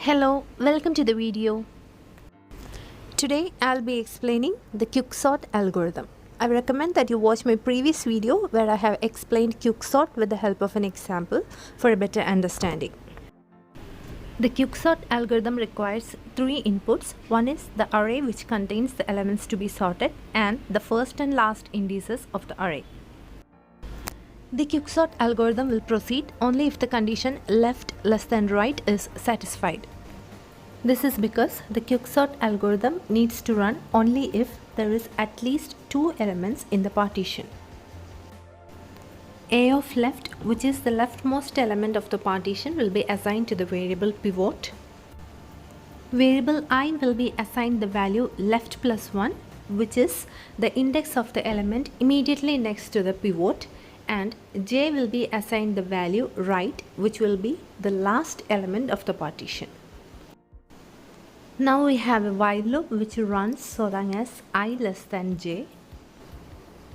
Hello, welcome to the video. Today I'll be explaining the quicksort algorithm. I recommend that you watch my previous video where I have explained quicksort with the help of an example for a better understanding. The quicksort algorithm requires three inputs. One is the array which contains the elements to be sorted and the first and last indices of the array. The quicksort algorithm will proceed only if the condition left less than right is satisfied. This is because the quicksort algorithm needs to run only if there is at least two elements in the partition. A of left, which is the leftmost element of the partition, will be assigned to the variable pivot. Variable I will be assigned the value left plus 1, which is the index of the element immediately next to the pivot, and j will be assigned the value right, which will be the last element of the partition. Now we have a while loop which runs so long as I less than j.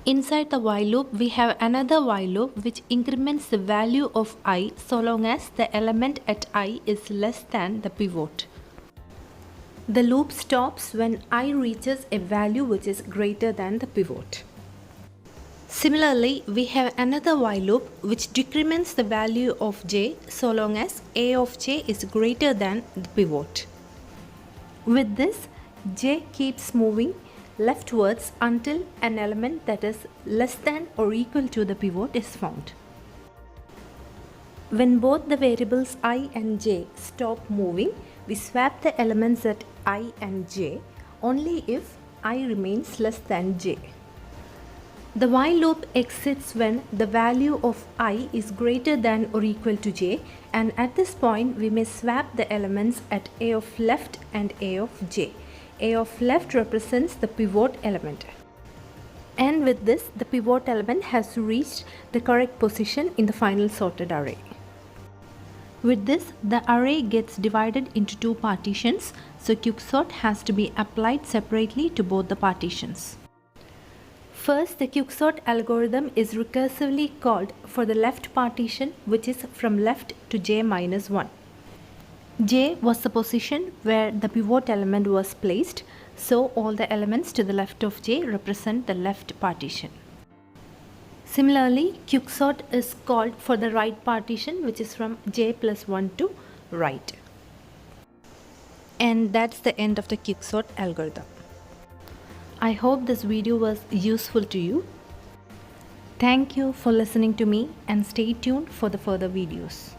Inside the while loop we have another while loop which increments the value of I so long as the element at I is less than the pivot. The loop stops when I reaches a value which is greater than the pivot. Similarly, we have another while loop which decrements the value of j so long as a of j is greater than the pivot. With this, j keeps moving leftwards until an element that is less than or equal to the pivot is found. When both the variables I and j stop moving, we swap the elements at I and j only if I remains less than j. The while loop exits when the value of I is greater than or equal to j, and at this point we may swap the elements at a of left and a of j. A of left represents the pivot element. And with this, the pivot element has reached the correct position in the final sorted array. With this, the array gets divided into two partitions, so quicksort has to be applied separately to both the partitions. First, the quicksort algorithm is recursively called for the left partition, which is from left to j minus 1. J was the position where the pivot element was placed, so all the elements to the left of j represent the left partition. Similarly, quicksort is called for the right partition, which is from j plus 1 to right. And that's the end of the quicksort algorithm. I hope this video was useful to you. Thank you for listening to me and stay tuned for the further videos.